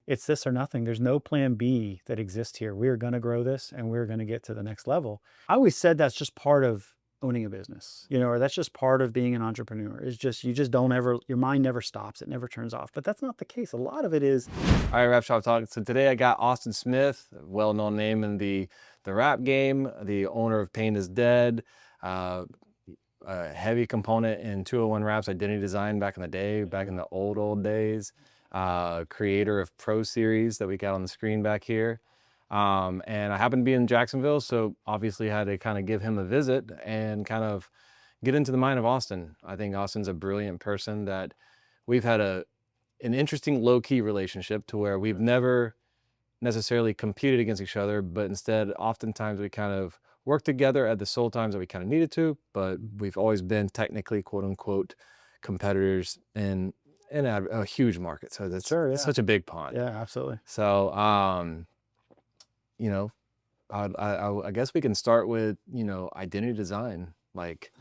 it's this or nothing. There's no plan B that exists here. We're going to grow this and we're going to get to the next level. I always said that's just part of owning a business, or that's just part of being an entrepreneur. It's just, you just don't ever, your mind never stops. It never turns off. But that's not the case. A lot of it is. All right, Wrap Shop Talk. So today I got Austin Smith, a well-known name in the rap game, the owner of Pain is Dead, a heavy component in 201 Wraps identity design back in the day, back in the old days, creator of Pro Series that we got on the screen back here. And I happened to be in Jacksonville, so obviously had to kind of give him a visit and kind of get into the mind of Austin. I think Austin's a brilliant person that we've had an interesting low-key relationship to where we've never necessarily competed against each other, but instead oftentimes we kind of worked together at the sole times that we kind of needed to, but we've always been technically quote unquote competitors in a huge market. So that's Sure, yeah. such a big pond. Yeah, absolutely. So you know, I guess we can start with, identity design. Like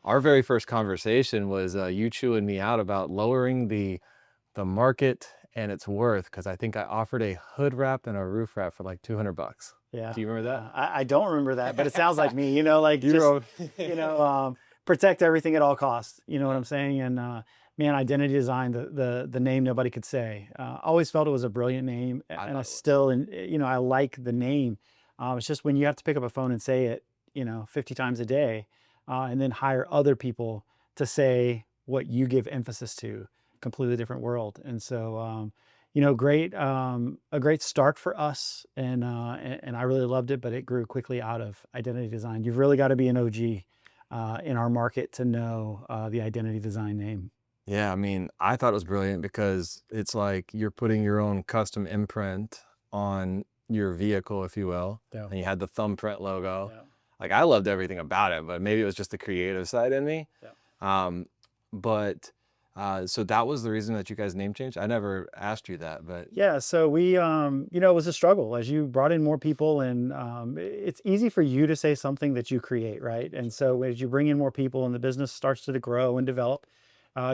our very first conversation was you chewing me out about lowering the market and its worth, because I think I offered a hood wrap and a roof wrap for like $200. Yeah. Do you remember that? I don't remember that, but it sounds like me, like just, protect everything at all costs. You know what I'm saying? And man, identity design, the name nobody could say. Always felt it was a brilliant name, and I still, and I like the name. It's just when you have to pick up a phone and say it, 50 times a day, and then hire other people to say what you give emphasis to, completely different world. And so, a great start for us, and I really loved it, but it grew quickly out of identity design. You've really got to be an OG in our market to know the identity design name. Yeah, I mean, I thought it was brilliant because it's like you're putting your own custom imprint on your vehicle, if you will. Yeah. And you had the thumbprint logo. Yeah. Like I loved everything about it, but maybe it was just the creative side in me. Yeah. But so that was the reason that you guys name changed? I never asked you that, but Yeah, so we, it was a struggle as you brought in more people, and it's easy for you to say something that you create, right? And so as you bring in more people and the business starts to grow and develop,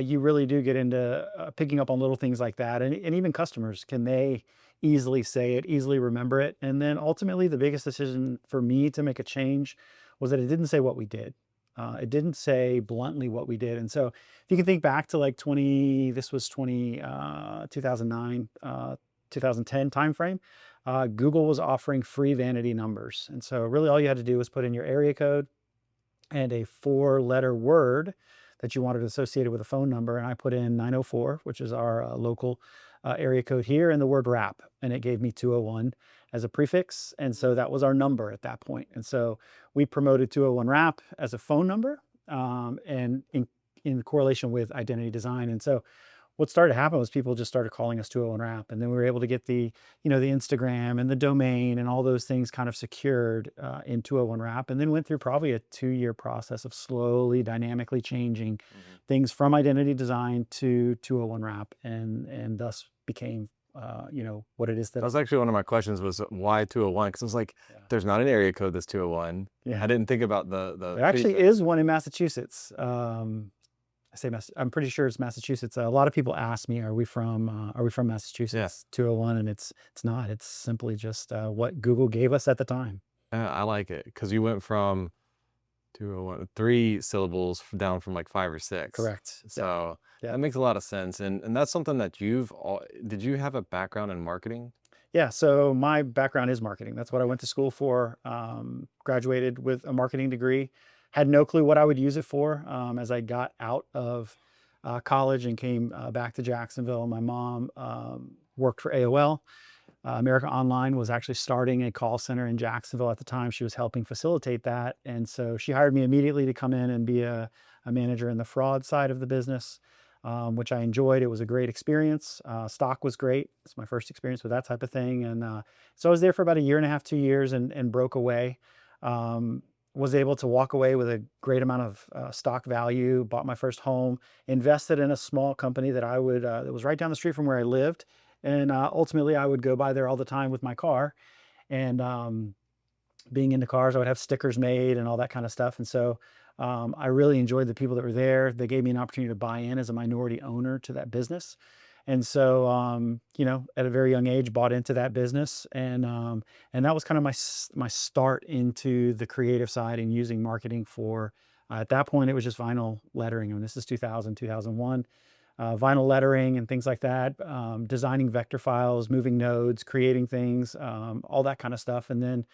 you really do get into picking up on little things like that. And even customers, can they easily say it, easily remember it? And then ultimately, the biggest decision for me to make a change was that it didn't say what we did. It didn't say bluntly what we did. And so if you can think back to like 2009, 2010 timeframe, Google was offering free vanity numbers. And so really all you had to do was put in your area code and a 4-letter word that you wanted associated with a phone number. And I put in 904, which is our local area code here, and the word wrap. And it gave me 201 as a prefix. And so that was our number at that point. And so we promoted 201 wrap as a phone number, and in correlation with identity design. And so what started to happen was people just started calling us 201 wrap. And then we were able to get the Instagram and the domain and all those things kind of secured in 201 wrap, and then went through probably a 2-year process of slowly dynamically changing things from identity design to 201 wrap, and thus became what it is that that was actually one of my questions, was why 201? Because I was like, there's not an area code that's 201. Yeah. I didn't think about the there actually is one in Massachusetts. I'm pretty sure it's Massachusetts. A lot of people ask me, are we from Massachusetts? 201, and it's not. It's simply just what Google gave us at the time. I like it because you went from 201, 3 syllables down from like 5 or 6. Correct. So that makes a lot of sense. And that's something that did you have a background in marketing? Yeah, so my background is marketing. That's what I went to school for. Graduated with a marketing degree. Had no clue what I would use it for. As I got out of college and came back to Jacksonville, my mom worked for AOL. America Online was actually starting a call center in Jacksonville at the time. She was helping facilitate that. And so she hired me immediately to come in and be a manager in the fraud side of the business, which I enjoyed. It was a great experience. Stock was great. It's my first experience with that type of thing. And so I was there for about 1.5 to 2 years, and broke away. Was able to walk away with a great amount of stock value, bought my first home, invested in a small company that that was right down the street from where I lived. And ultimately, I would go by there all the time with my car. And being into cars, I would have stickers made and all that kind of stuff. And so I really enjoyed the people that were there. They gave me an opportunity to buy in as a minority owner to that business. And so, at a very young age, bought into that business, and that was kind of my start into the creative side and using marketing for. At that point, it was just vinyl lettering. I mean, this is 2000, 2001. Vinyl lettering and things like that, designing vector files, moving nodes, creating things, all that kind of stuff. And then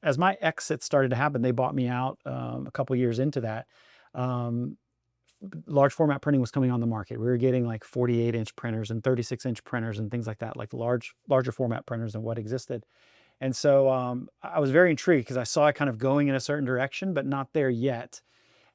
as my exit started to happen, they bought me out a couple years into that. Um, Large format printing was coming on the market. We were getting like 48-inch printers and 36-inch printers and things like that, like larger format printers than what existed. And so I was very intrigued because I saw it kind of going in a certain direction, but not there yet.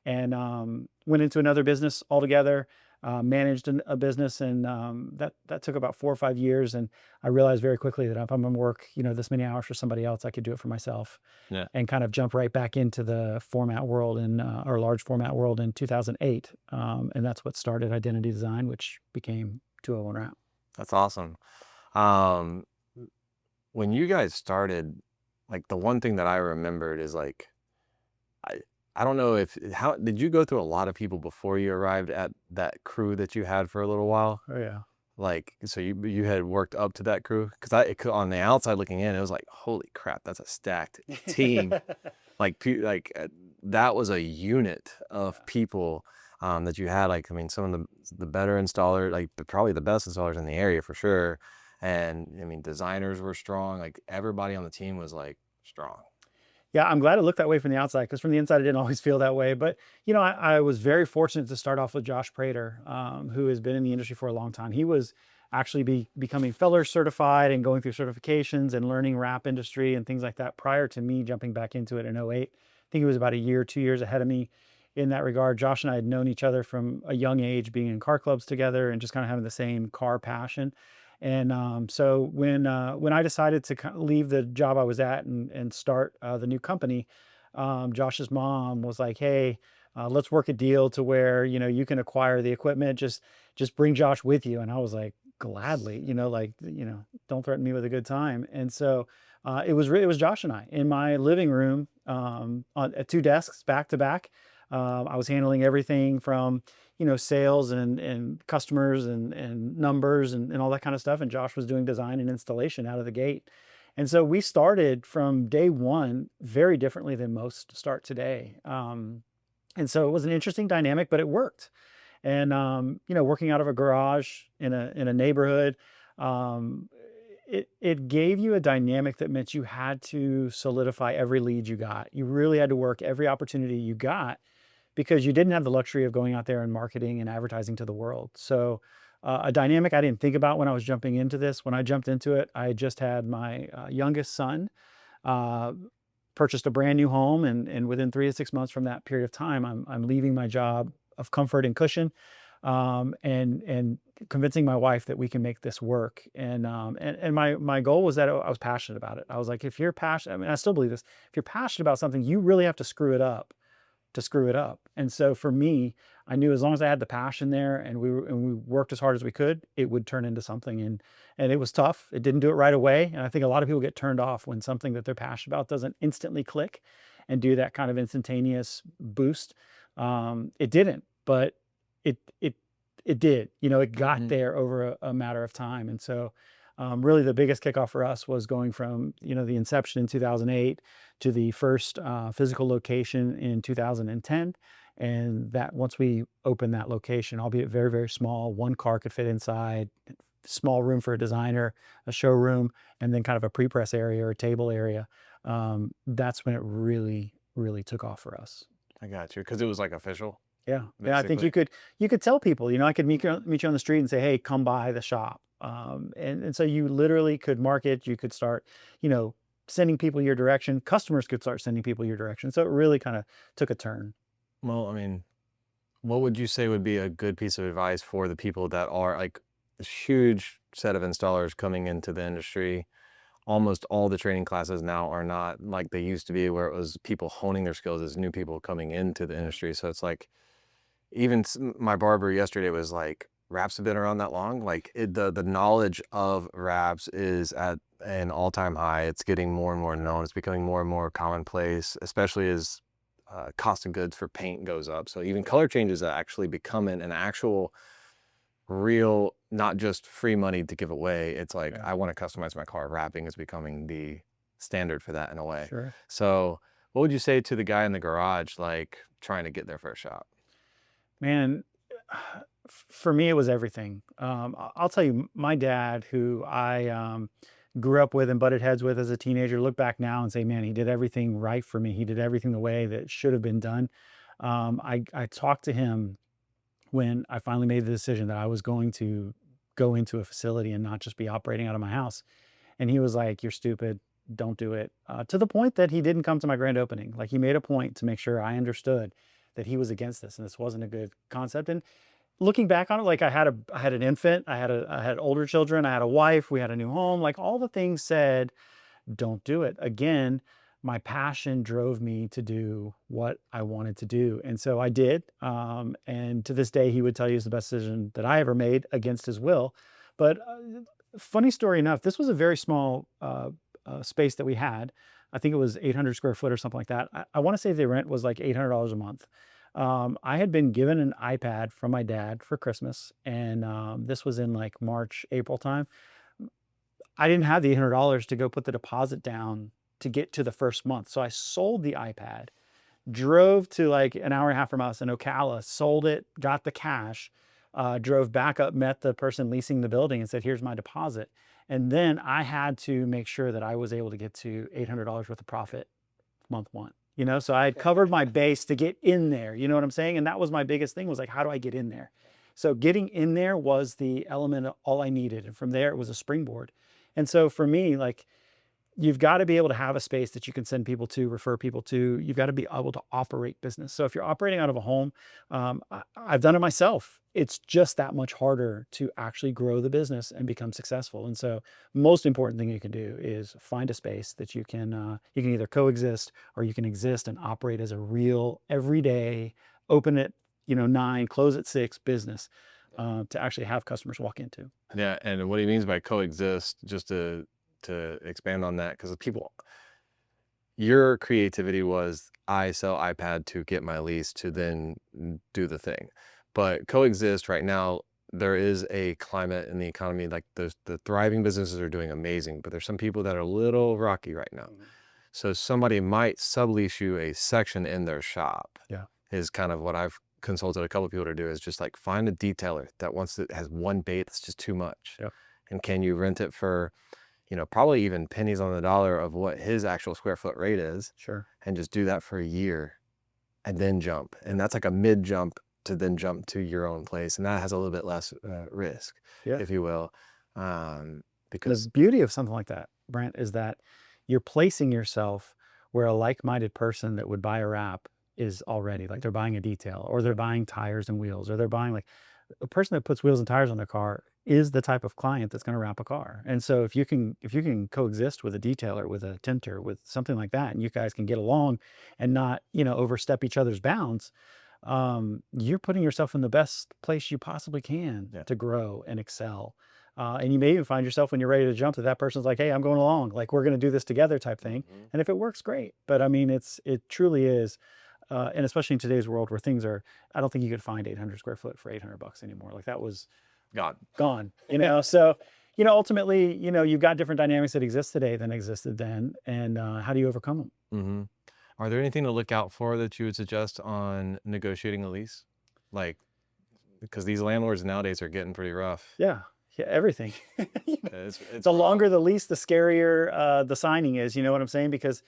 And went into another business altogether, managed a business, and that took about 4 or 5 years. And I realized very quickly that if I'm going to work, this many hours for somebody else, I could do it for myself, Yeah. and kind of jump right back into the format world and or large format world in 2008. And that's what started Identity Design, which became 201 Wrap. That's awesome. Um, when you guys started, like the one thing that I remembered is like, I I don't know if how did you go through a lot of people before you arrived at that crew that you had for a little while? Oh yeah. Like, so you had worked up to that crew? Because on the outside looking in, it was like, holy crap, that's a stacked team. Like, that was a unit of people that you had. Like, I mean, some of the better installers, like probably the best installers in the area for sure. And I mean, designers were strong. Like everybody on the team was like strong. Yeah, I'm glad it looked that way from the outside, because from the inside, it didn't always feel that way. But, I was very fortunate to start off with Josh Prater, who has been in the industry for a long time. He was actually becoming Feller certified and going through certifications and learning wrap industry and things like that prior to me jumping back into it in '08. I think he was about a year, 2 years ahead of me in that regard. Josh and I had known each other from a young age, being in car clubs together and just kind of having the same car passion. And so when I decided to leave the job I was at and start the new company, Josh's mom was like, "Hey, let's work a deal to where you can acquire the equipment. Just bring Josh with you." And I was like, "Gladly, don't threaten me with a good time." And so it was Josh and I in my living room, at two desks back to back. I was handling everything from sales and customers and numbers and all that kind of stuff. And Josh was doing design and installation out of the gate. And so we started from day one very differently than most start today. And so it was an interesting dynamic, but it worked. And working out of a garage in a neighborhood, um, it gave you a dynamic that meant you had to solidify every lead you got. You really had to work every opportunity you got, because you didn't have the luxury of going out there and marketing and advertising to the world. So a dynamic I didn't think about when I was jumping into this. When I jumped into it, I had just had my youngest son, uh, purchased a brand new home, and within 3 to 6 months from that period of time, I'm leaving my job of comfort and cushion, and convincing my wife that we can make this work. And my goal was that I was passionate about it. I was like, if you're passionate, I mean, I still believe this. If you're passionate about something, you really have to screw it up to screw it up. And so for me, I knew as long as I had the passion there and we worked as hard as we could, it would turn into something. And it was tough. It didn't do it right away. And I think a lot of people get turned off when something that they're passionate about doesn't instantly click and do that kind of instantaneous boost. It didn't, but it it it did. It got Mhm. there over a matter of time. And so really the biggest kickoff for us was going from the inception in 2008 to the first physical location in 2010. And that once we opened that location, albeit very, very small, one car could fit inside, small room for a designer, a showroom, and then kind of a pre-press area or a table area. That's when it really, really took off for us. I got you. Because it was like official, Yeah, yeah. I think basically. you could tell people. I could meet you on the street and say, "Hey, come by the shop." And so you literally could market. You could start, you know, sending people your direction. Customers could start sending people your direction. So it really kind of took a turn. Well, I mean, what would you say would be a good piece of advice for the people that are like this huge set of installers coming into the industry? Almost all the training classes now are not like they used to be, where it was people honing their skills as new people coming into the industry. So it's like, even my barber yesterday was like, wraps have been around that long. Like the knowledge of wraps is at an all-time high. It's getting more and more known. It's becoming more and more commonplace, especially as cost of goods for paint goes up. So even color changes are actually becoming an actual real, not just free money to give away. It's like, Yeah, I want to customize my car. Wrapping is becoming the standard for that in a way. sure. So what would you say to the guy in the garage, like trying to get their first shop? Man, for me, it was everything. I'll tell you, my dad, who I grew up with and butted heads with as a teenager, look back now and say, man, he did everything right for me. He did everything the way that should have been done. I talked to him when I finally made the decision that I was going to go into a facility and not just be operating out of my house. And he was like, "You're stupid. Don't do it." To the point that he didn't come to my grand opening. Like he made a point to make sure I understood that he was against this and this wasn't a good concept. And looking back on it, like I had an infant, I had older children, I had a wife, we had a new home. Like all the things said, don't do it. Again, my passion drove me to do what I wanted to do. And so I did. And to this day, he would tell you it's the best decision that I ever made against his will. But funny story enough, this was a very small space that we had. I think it was 800 square foot or something like that. I want to say the rent was like $800 a month. I had been given an iPad from my dad for Christmas, and this was in like March, April time. I didn't have the $800 to go put the deposit down to get to the first month. So I sold the iPad, drove to like an hour and a half from us in Ocala, sold it, got the cash, drove back up, met the person leasing the building and said, here's my deposit. And then I had to make sure that I was able to get to $800 worth of profit month one. So I had covered my base to get in there. You know what I'm saying? And that was my biggest thing was like, how do I get in there? So getting in there was the element of all I needed. And from there, it was a springboard. And so for me, like, you've got to be able to have a space that you can send people to, refer people to. You've got to be able to operate business. So if you're operating out of a home, I've done it myself. It's just that much harder to actually grow the business and become successful. And so, most important thing you can do is find a space that you can either coexist or you can exist and operate as a real everyday, open at 9, close at 6 business to actually have customers walk into. Yeah, and what he means by coexist, just to expand on that, because people, your creativity was I sell iPad to get my lease to then do the thing. But coexist right now, there is a climate in the economy, like the thriving businesses are doing amazing, but there's some people that are a little rocky right now. Mhm. So somebody might sublease you a section in their shop, Yeah. is kind of what I've consulted a couple people to do, is just like find a detailer that wants it has one bay that's just too much. Yeah. And can you rent it for, probably even pennies on the dollar of what his actual square foot rate is, Sure. and just do that for a year and then jump. And that's like a mid jump to then jump to your own place. And that has a little bit less risk, Yeah. if you will. The Because, beauty of something like that, Brent, is that you're placing yourself where a like-minded person that would buy a wrap is already. Like they're buying a detail, or they're buying tires and wheels, or they're buying like a person that puts wheels and tires on their car is the type of client that's going to wrap a car. And so if you can coexist with a detailer, with a tinter, with something like that, and you guys can get along and not, overstep each other's bounds, you're putting yourself in the best place you possibly can yeah. to grow and excel. And you may even find yourself when you're ready to jump that person's like, hey, I'm going along. Like we're going to do this together type thing. Mhm. And if it works, great. But I mean, it truly is. And especially in today's world where things are, I don't think you could find 800 square foot for $800 anymore. Like that was God. gone, So, ultimately, you've got different dynamics that exist today than existed then. And how do you overcome them? Hmm. Are there anything to look out for that you would suggest on negotiating a lease? Like, because these landlords nowadays are getting pretty rough. Yeah. Yeah. Everything. It's The rough. longer the lease, the scarier the signing is. You know what I'm saying? Because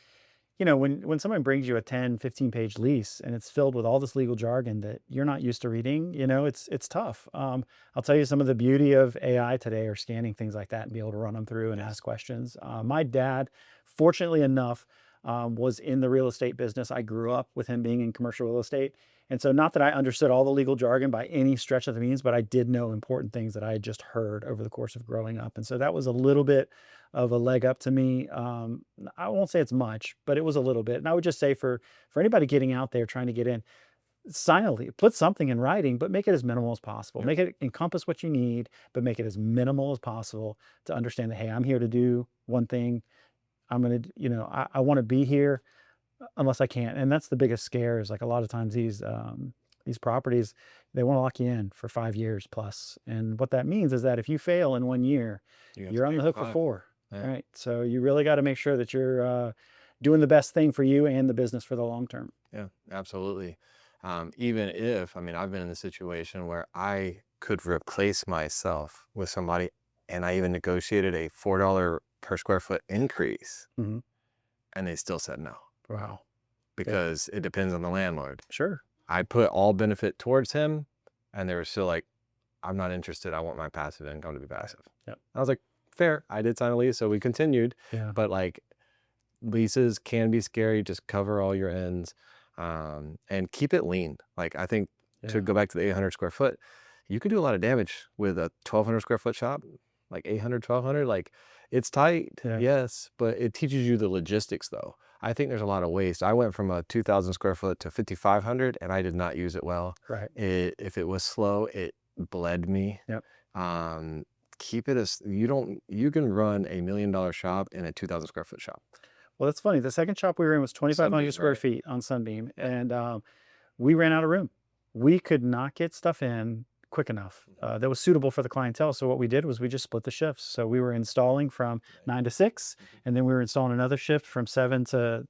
when someone brings you a 10, 15-page lease and it's filled with all this legal jargon that you're not used to reading, it's tough. I'll tell you some of the beauty of AI today are scanning things like that and be able to run them through and ask questions. My dad, fortunately enough, was in the real estate business. I grew up with him being in commercial real estate. And so not that I understood all the legal jargon by any stretch of the means, but I did know important things that I had just heard over the course of growing up. And so that was a little bit of a leg up to me. I won't say it's much, but it was a little bit. And I would just say for anybody getting out there trying to get in, sign a lease, put something in writing, but make it as minimal as possible. Yep. Make it encompass what you need, but make it as minimal as possible to understand that, hey, I'm here to do one thing. I'm gonna, I want to be here unless I can't. And that's the biggest scare is like a lot of times these these properties, they want to lock you in for 5 years plus. And what that means is that if you fail in 1 year, You have to you're on pay the for hook for 5. 4. Yeah. Right. So you really got to make sure that you're doing the best thing for you and the business for the long term. Yeah, absolutely. Even if, I mean, I've been in a situation where I could replace myself with somebody, and I even negotiated a $4 per square foot increase, Hmm. and they still said no Wow. Yeah. because it depends on the landlord. Sure. I put all benefit towards him, and they were still like, I'm not interested. I want my passive income to be passive. Yep. I was like, fair. I did sign a lease, so we continued. Yeah. But like, leases can be scary. Just cover all your ends, and keep it lean. Like, I think to Yeah. go back to the 800 square foot, you could do a lot of damage with a 1,200 square foot shop, like 800, 1,200. Like, it's tight, Yeah. yes, but it teaches you the logistics though. I think there's a lot of waste. I went from a 2,000 square foot to 5,500, and I did not use it well. Right. If it was slow, it bled me. Yep. Um, keep it as you can run $1 million shop in a 2,000 square foot shop. Well, that's funny. The second shop we were in was 2,500 Sunbeam, square right? feet on Sunbeam, Yeah. and we ran out of room. We could not get stuff in quick enough that was suitable for the clientele. So what we did was we just split the shifts. So we were installing from 9 to 6, and then we were installing another shift from 7 to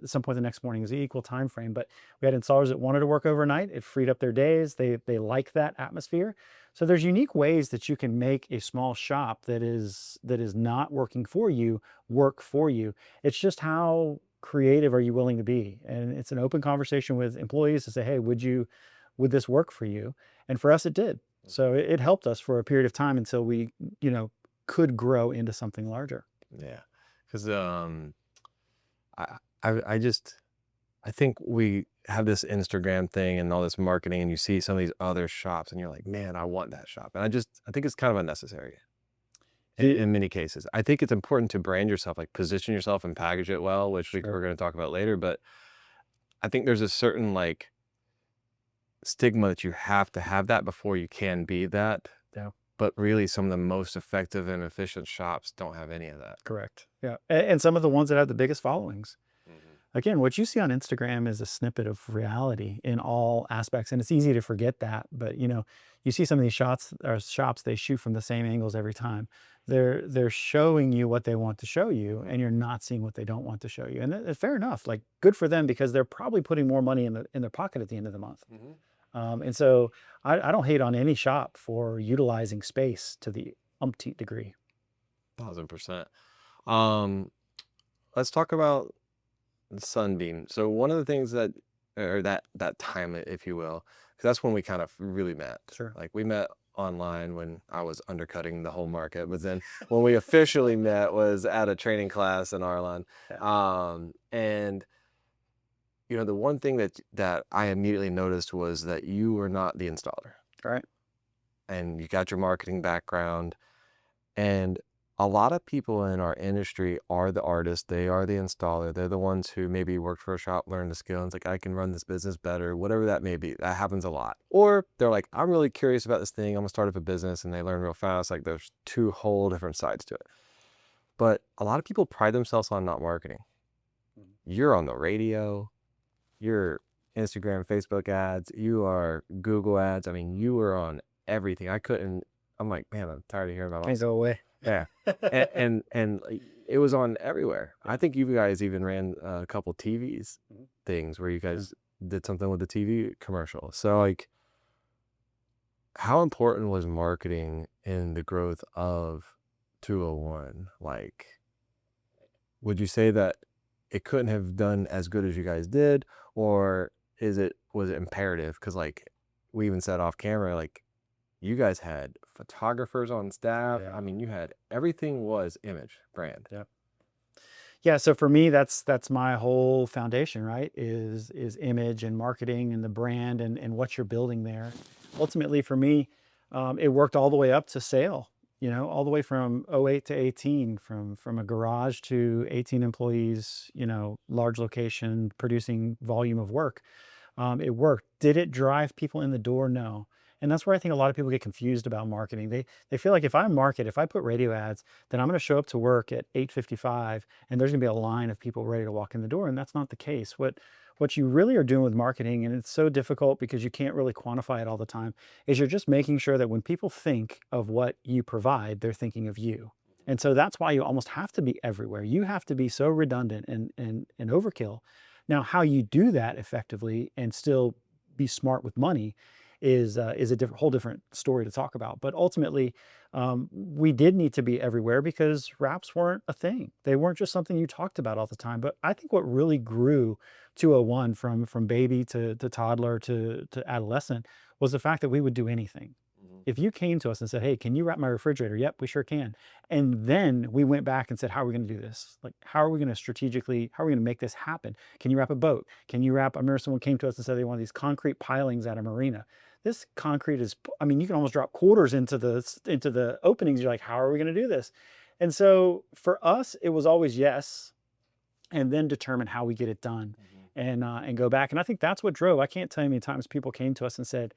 some point the next morning. It was the equal time frame. But we had installers that wanted to work overnight. It freed up their days. They like that atmosphere. So there's unique ways that you can make a small shop that is not working for you work for you. It's just how creative are you willing to be? And it's an open conversation with employees to say, hey, would this work for you? And for us, it did. So it helped us for a period of time until we, could grow into something larger. Yeah, because I think we have this Instagram thing and all this marketing, and you see some of these other shops, and you're like, man, I want that shop, and I think it's kind of unnecessary Do- in many cases. I think it's important to brand yourself, like position yourself and package it well, which we're Sure. going to talk about later. But I think there's a certain like stigma that you have to have that before you can be that. Yeah, But really, some of the most effective and efficient shops don't have any of that. correct. Yeah. And some of the ones that have the biggest followings. Mhm. Again, what you see on Instagram is a snippet of reality in all aspects, and it's easy to forget that. But you see some of these shops, they shoot from the same angles every time. They're showing you what they want to show you, and you're not seeing what they don't want to show you. And fair enough, like good for them because they're probably putting more money in their pocket at the end of the month. Mhm. And so I don't hate on any shop for utilizing space to the umpteenth degree. 1,000%. Um, let's talk about Sunbeam. So one of the things or that time, if you will, because that's when we kind of really met. Sure. Like we met online when I was undercutting the whole market, but then when we officially met was at a training class in Arlon. Yeah. And the one thing that I immediately noticed was that you were not the installer, All right. and you got your marketing background. And a lot of people in our industry are the artists. They are the installer. They're the ones who maybe worked for a shop, learned the skill, and it's like, I can run this business better, whatever that may be. That happens a lot. Or they're like, I'm really curious about this thing. I'm gonna start up a business, and they learn real fast. Like there's two whole different sides to it. But a lot of people pride themselves on not marketing. Mhm. You're on the radio, you're Instagram, Facebook ads, you are Google ads. I mean, you were on everything. I'm like, man, I'm tired of hearing about Can't go away. yeah. And like, it was on everywhere. I think you guys even ran a couple TVs Mhm. things where you guys did something with the TV commercial. So like, how important was marketing in the growth of 201? Like, would you say that it couldn't have done as good as you guys did, or was it imperative? Because like we even said off camera, like you guys had photographers on staff. Yeah. I mean, everything was image brand. Yeah. Yeah, so for me, that's my whole foundation, right? Is image and marketing and the brand and what you're building there. Ultimately, for me, it worked all the way up to sale. All the way from '08 to 18, from a garage to 18 employees. Large location, producing volume of work. It worked. Did it drive people in the door? No. And that's where I think a lot of people get confused about marketing. They feel like if I put radio ads, then I'm going to show up to work at 8:55 and there's going to be a line of people ready to walk in the door. And that's not the case. what you really are doing with marketing, and it's so difficult because you can't really quantify it all the time, is you're just making sure that when people think of what you provide, they're thinking of you. And so that's why you almost have to be everywhere. You have to be so redundant and overkill. Now, how you do that effectively and still be smart with money is a whole different story to talk about. But ultimately, we did need to be everywhere because wraps weren't a thing. They weren't just something you talked about all the time. But I think what really grew 201 from baby to toddler to adolescent was the fact that we would do anything. Mhm. If you came to us and said, "Hey, can you wrap my refrigerator?" Yep, we sure can. And then we went back and said, "How are we going to do this? Like, how are we going to strategically, how are we going to make this happen? Can you wrap a boat? Can you wrap?" I remember someone came to us and said they wanted these concrete pilings at a marina. This concrete is, I mean, you can almost drop quarters into the openings. You're like, how are we going to do this? And so for us, it was always yes, and then determine how we get it done, Mhm. and go back. And I think that's what drove. I can't tell you how many times people came to us and said,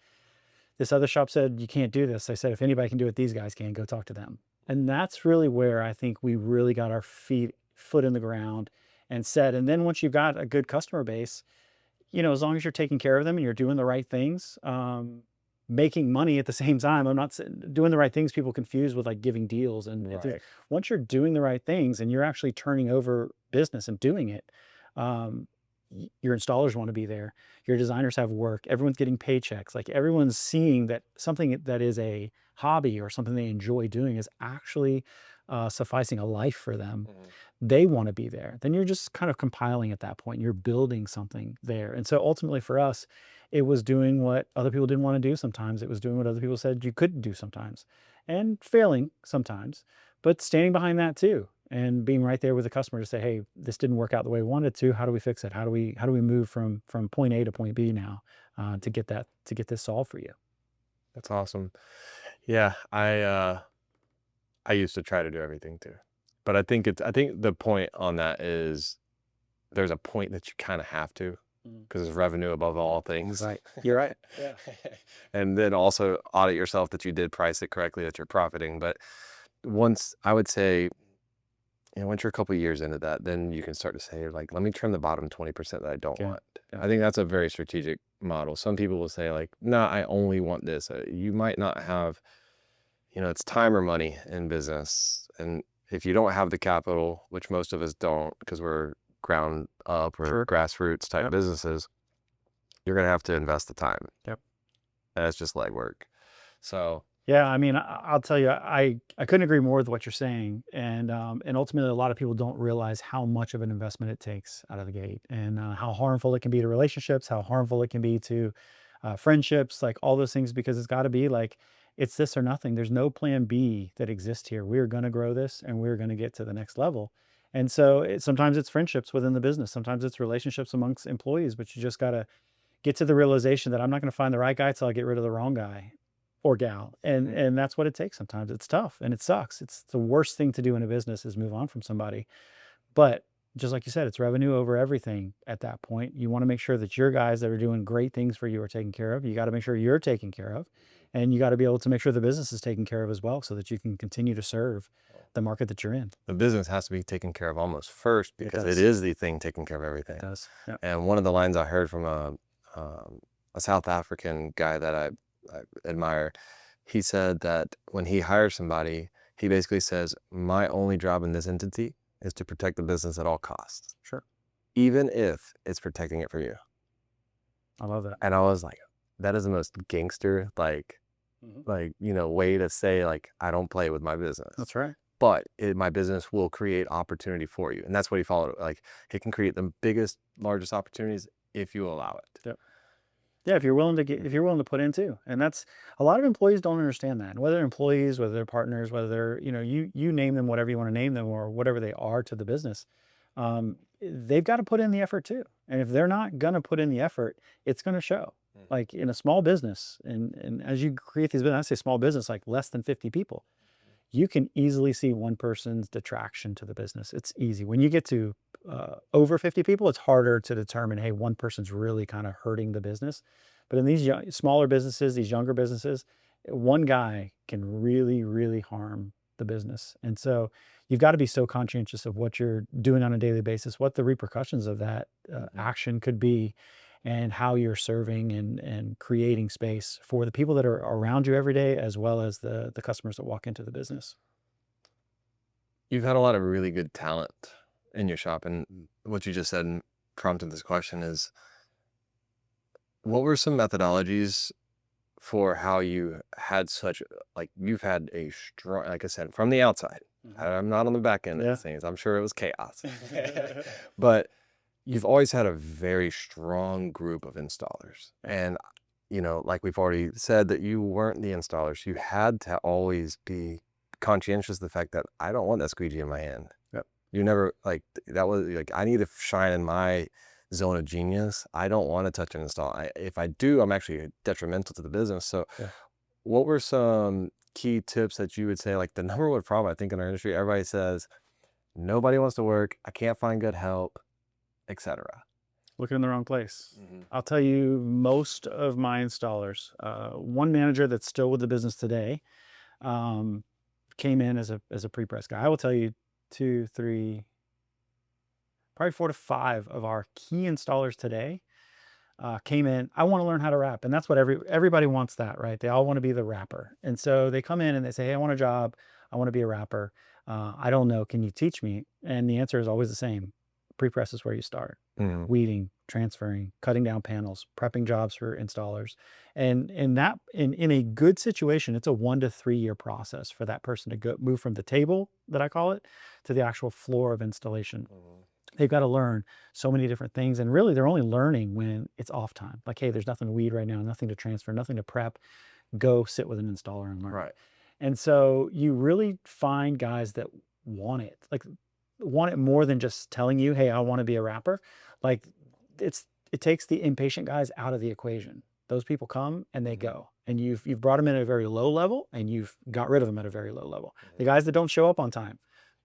"This other shop said you can't do this." I said, "If anybody can do it, these guys can. Go talk to them." And that's really where I think we really got our foot in the ground and said. And then once you've got a good customer base, as long as you're taking care of them and you're doing the right things, making money at the same time. I'm not doing the right things. People confuse with like giving deals, and Right. once you're doing the right things and you're actually turning over business and doing it, um, your installers want to be there. Your designers have work. Everyone's getting paychecks. Like everyone's seeing that something that is a hobby or something they enjoy doing is actually sufficing a life for them. Mhm. They want to be there. Then you're just kind of compiling at that point. You're building something there. And so ultimately for us, it was doing what other people didn't want to do sometimes. It was doing what other people said you couldn't do sometimes, and failing sometimes, but standing behind that too and being right there with the customer to say, "Hey, this didn't work out the way we wanted to. How do we fix it? How do we move from point A to point B now, to get this solved for you?" That's awesome. Yeah, I used to try to do everything too. But I think the point on that is there's a point that you kind of have to Mm. because it's revenue above all things. Right. You're right. Yeah. And then also audit yourself that you did price it correctly, that you're profiting. But once I would say, once you're a couple years into that, then you can start to say, like, let me trim the bottom 20% that I don't Yeah. want. Yeah. I think that's a very strategic model. Some people will say, like, no, I only want this. You might not have, it's time or money in business. And if you don't have the capital, which most of us don't, because we're ground up or Sure. grassroots type Yep. businesses, you're going to have to invest the time. Yep. And it's just legwork. So, Yeah, I mean, I'll tell you, I couldn't agree more with what you're saying, and ultimately, a lot of people don't realize how much of an investment it takes out of the gate, and how harmful it can be to relationships, how harmful it can be to friendships, like all those things, because it's got to be like it's this or nothing. There's no plan B that exists here. We are going to grow this, and we're going to get to the next level. And so, sometimes it's friendships within the business, sometimes it's relationships amongst employees, but you just got to get to the realization that I'm not going to find the right guy till I get rid of the wrong guy or gal. And mhm, and that's what it takes sometimes. It's tough and it sucks. It's the worst thing to do in a business is move on from somebody. But just like you said, it's revenue over everything at that point. You want to make sure that your guys that are doing great things for you are taken care of. You got to make sure you're taken care of. And you got to be able to make sure the business is taken care of as well so that you can continue to serve the market that you're in. the business has to be taken care of almost first It because it does. is the thing taking care of It everything. does. Yeah. And one of the lines I heard from a South African guy that I admire, he said that when he hires somebody, he basically says, my only job in this entity is to protect the business at all costs, Sure. even if it's protecting it from you. I love that. And I was like, that is the most gangster, Mhm. way to say, like, I don't play with my business. That's right. But my business will create opportunity for you. And that's what he followed. Like, it can create the biggest, largest opportunities if you allow it. Yep. Yeah, if you're willing to put in too. And that's a lot of employees don't understand that. And whether they're employees, whether they're partners, whether they're, you name them whatever you want to name them or whatever they are to the business. They've got to put in the effort too. And if they're not gonna put in the effort, it's gonna show. Mhm. Like in a small business, and as you create these business, I say small business, like less than 50 people, you can easily see one person's detraction to the business. It's easy. When you get to over 50 people, it's harder to determine, hey, one person's really kind of hurting the business. But in these smaller businesses, these younger businesses, one guy can really, really harm the business. And so you've got to be so conscientious of what you're doing on a daily basis, what the repercussions of that action could be, and how you're serving and creating space for the people that are around you every day, as well as the customers that walk into the business. You've had a lot of really good talent in your shop, and what you just said prompted this question is, what were some methodologies for how you had such like you've had a strong, like I said, from the outside. I'm not on the back end of Yeah. things. I'm sure it was chaos. But you've always had a very strong group of installers. And like we've already said, that you weren't the installers. You had to always be conscientious of the fact that I don't want that squeegee in my hand. Yep. You never like that was like I need to shine in my zone of genius. I don't want to touch and install. If I do, I'm actually detrimental to the business. So Yeah. what were some key tips that you would say, like the number one problem I think in our industry, everybody says, nobody wants to work, I can't find good help, etc. Looking in the wrong place. I'll tell you, most of my installers, one manager that's still with the business today, came in as a pre-press guy. I will tell you 2, 3, probably 4 to 5 of our key installers today came in. I want to learn how to wrap, and that's what everybody wants. That, right? They all want to be the wrapper, and so they come in and they say, "Hey, I want a job. I want to be a wrapper. I don't know. Can you teach me?" And the answer is always the same: pre-press is where you start. Weeding, transferring, cutting down panels, prepping jobs for installers, and in a good situation, it's a 1 to 3 year process for that person to move from the table, that I call it, to the actual floor of installation. They've got to learn so many different things, and really they're only learning when it's off time. Like, hey, there's nothing to weed right now, nothing to transfer, nothing to prep. Go sit with an installer and learn. Right. And so you really find guys that want it, like want it more than just telling you, hey, I want to be a wrapper. Like it takes the impatient guys out of the equation. Those people come and they go, and you've brought them in at a very low level, and you've got rid of them at a very low level. The guys that don't show up on time,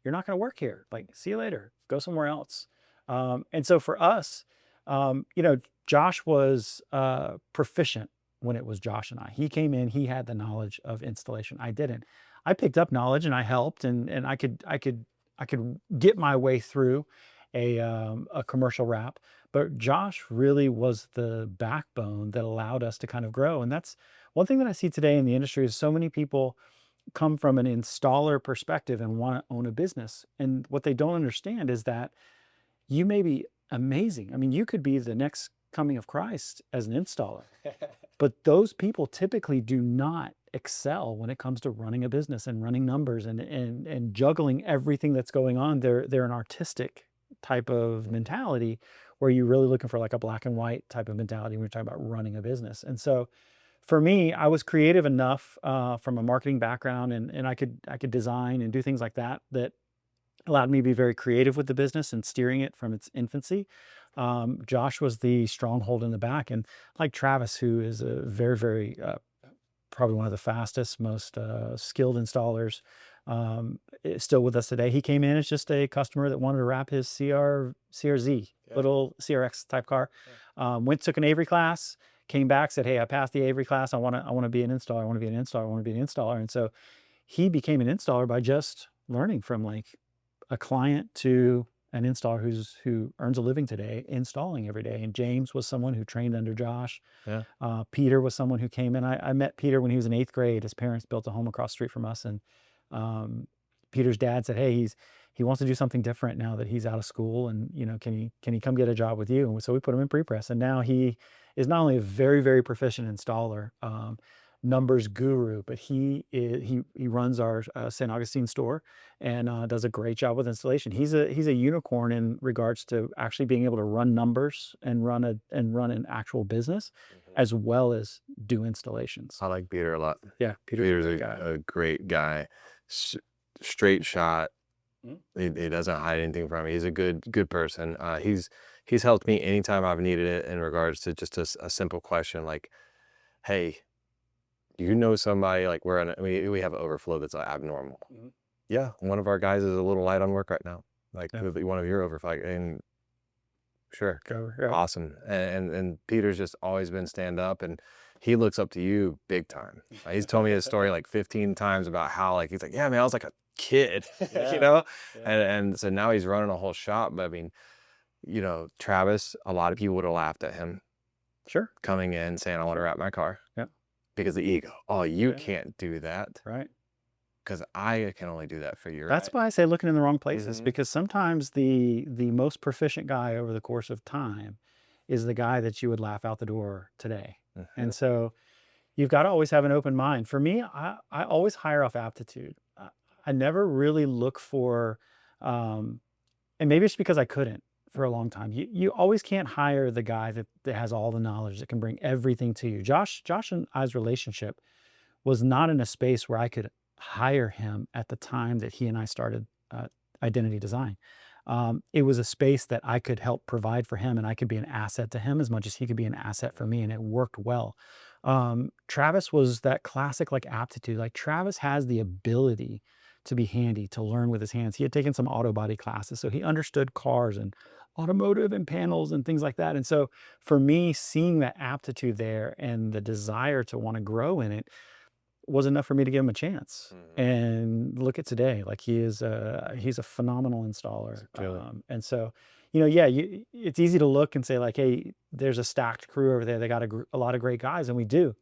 you're not going to work here. Like, see you later. Go somewhere else. And so for us, Josh was proficient when it was Josh and I. He came in, he had the knowledge of installation. I didn't. I picked up knowledge and I helped, and I could get my way through a commercial wrap. But Josh really was the backbone that allowed us to kind of grow. And that's one thing that I see today in the industry is so many people come from an installer perspective and want to own a business. And what they don't understand is that you may be amazing. I mean, you could be the next coming of Christ as an installer, but those people typically do not excel when it comes to running a business and running numbers and juggling everything that's going on. They're an artistic type of mentality, where you're really looking for like a black and white type of mentality when you're talking about running a business. And so for me, I was creative enough from a marketing background, and I could design and do things like that allowed me to be very creative with the business and steering it from its infancy. Josh was the stronghold in the back, and like Travis, who is a very, very probably one of the fastest, most skilled installers, is still with us today. He came in as just a customer that wanted to wrap his CRZ, little CRX type car. Took an Avery class, came back, said, "Hey, I passed the Avery class. I want to be an installer. I want to be an installer. I want to be an installer." And so he became an installer by just learning from like a client to an installer who earns a living today installing every day. And James was someone who trained under Josh. Yeah. Peter was someone who came in. I met Peter when he was in 8th grade. His parents built a home across the street from us, and Peter's dad said, "Hey, he wants to do something different now that he's out of school, and can he come get a job with you?" And so we put him in pre-press, and now he is not only a very, very proficient installer, numbers guru, but he runs our St. Augustine store and does a great job with installation. He's a unicorn in regards to actually being able to run numbers and run an actual business, as well as do installations. I like Peter a lot. Yeah, Peter's a great guy. Straight shot. He doesn't hide anything from me. He's a good person. He's helped me anytime I've needed it in regards to just a simple question like, "Hey, you know somebody, like we have an overflow that's abnormal." Yeah, one of our guys is a little light on work right now. Like one of your overflow, and sure, Go, yeah. awesome. And Peter's just always been stand up, and he looks up to you big time. He's told me his story like 15 times about how like he's like, yeah, man, I was like a kid, Yeah. you know, Yeah. and so now he's running a whole shop. But I mean, you know, Travis, a lot of people would have laughed at him Sure. coming in saying, I want to wrap my car. Yeah. Because the ego. Oh, you Yeah. can't do that Right. because I can only do that for you, That's right? why I say looking in the wrong places, Mhm. because sometimes the most proficient guy over the course of time is the guy that you would laugh out the door today. And Mhm. so you've got to always have an open mind. For me, I always hire off aptitude. I never really look for, um, and maybe it's because I couldn't for a long time. You always can't hire the guy that has all the knowledge that can bring everything to you. Josh and I's relationship was not in a space where I could hire him at the time that he and I started identity design. It was a space that I could help provide for him, and I could be an asset to him as much as he could be an asset for me, and it worked well. Travis was that classic like aptitude. Like Travis has the ability to be handy, to learn with his hands. He had taken some auto body classes, so he understood cars and automotive and panels and things like that. And so for me, seeing that aptitude there and the desire to want to grow in it was enough for me to give him a chance. Mhm. And look at today, like he's a phenomenal installer. Killer. And so, yeah, it's easy to look and say like, hey, there's a stacked crew over there. They got a lot of great guys, and we do.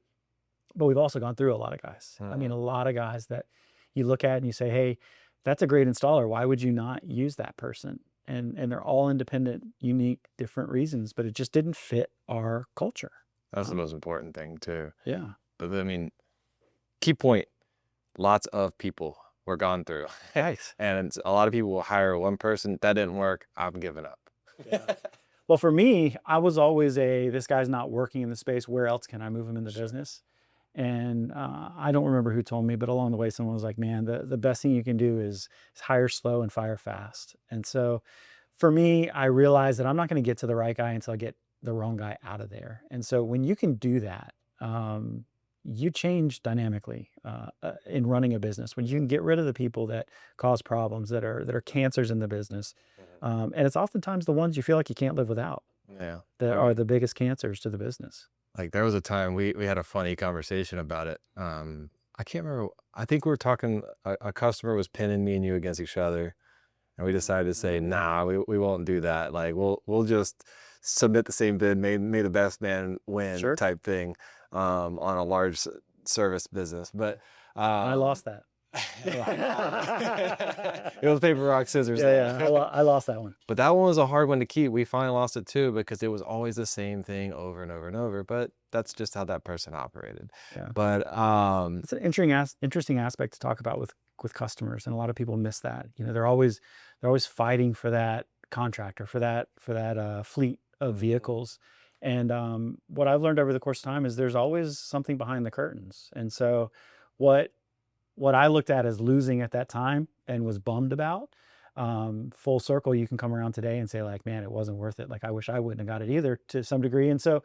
But we've also gone through a lot of guys. I mean, Mhm. a lot of guys that you look at and you say, hey, that's a great installer. Why would you not use that person? And they're all independent, unique, different reasons, but it just didn't fit our culture. That's the most important thing too. Yeah. But I mean, key point, lots of people were gone through. Nice. And a lot of people will hire one person. That didn't work. I'm giving up. Yeah. Well, for me, I was always this guy's not working in the space. Where else can I move him in the Sure. business? And I don't remember who told me, but along the way, someone was like, man, the best thing you can do is hire slow and fire fast. And so for me, I realized that I'm not going to get to the right guy until I get the wrong guy out of there. And so when you can do that, you change dynamically in running a business. When you can get rid of the people that cause problems, that are cancers in the business, Mhm. and it's oftentimes the ones you feel like you can't live without Yeah. that I are mean, the biggest cancers to the business. like there was a time we had a funny conversation about it. I can't remember. I think we were talking, a customer was pinning me and you against each other. And we decided to say, nah, we won't do that. Like we'll just submit the same bid, may the best man win Sure. type thing, on a large service business. But And I lost that. it was paper, rock, scissors. Yeah, yeah. I lost that one. But that one was a hard one to keep. We finally lost it too because it was always the same thing over and over and over. But that's just how that person operated. Yeah. But It's an interesting aspect to talk about with customers, and a lot of people miss that. They're always fighting for that contract or for that fleet of vehicles. And what I've learned over the course of time is there's always something behind the curtains. And so what what I looked at as losing at that time and was bummed about, full circle, you can come around today and say like, man, it wasn't worth it. Like I wish I wouldn't have got it either to some degree. And so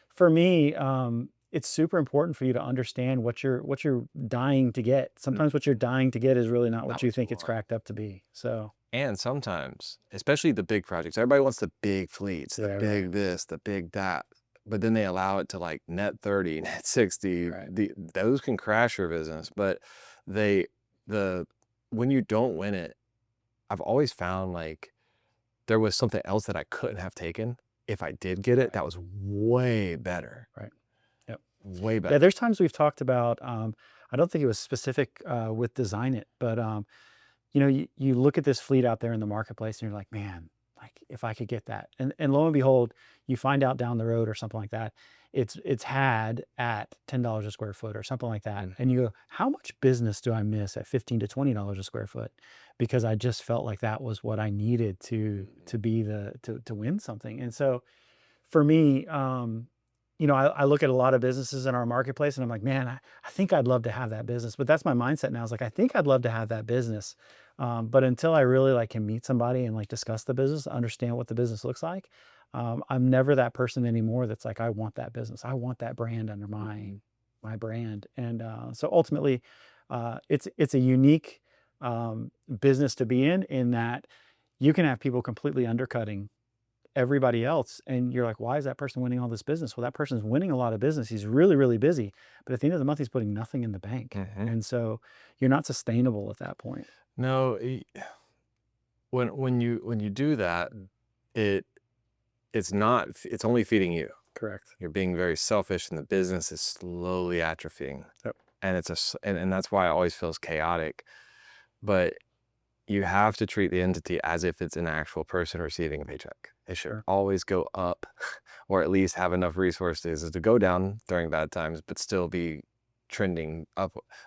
for me, it's super important for you to understand what you're dying to get. Sometimes what you're dying to get is really not what not you what you think it's want. cracked up to be. So And sometimes, especially the big projects, everybody wants the big fleets, the yeah, right, big this, the big that. But then they allow it to like net 30, net 60. right. Those can crash your business. But they the when you don't win it, I've always found like there was something else that I couldn't have taken. If I did get it, Right, that was way better. right. Yep. Way Yeah, better. there's times we've talked about. I don't think it was specific with Design It, but you look at this fleet out there in the marketplace and you're like, man, like if I could get that. And lo and behold, you find out down the road or something like that, it's had at $10 a square foot or something like that. Mm. And you go, how much business do I miss at $15 to $20 a square foot? Because I just felt like that was what I needed to be to win something. And so for me, I look at a lot of businesses in our marketplace and I'm like, man, I think I'd love to have that business. But that's my mindset now. Is like, I think I'd love to have that business. But until I really like can meet somebody and like discuss the business, understand what the business looks like, I'm never that person anymore that's like, I want that business. I want that brand under my brand. And so ultimately, it's a unique business to be in that you can have people completely undercutting everybody else. And you're like, why is that person winning all this business? Well, that person's winning a lot of business. He's really, really busy. But at the end of the month, he's putting nothing in the bank. Mhm. And so you're not sustainable at that point. No, when you do that, it it's only feeding you. Correct. You're being very selfish, and the business is slowly atrophying. Yep. And and that's why it always feels chaotic. But you have to treat the entity as if it's an actual person receiving a paycheck. It should Sure. always go up, or at least have enough resources to go down during bad times, but still be trending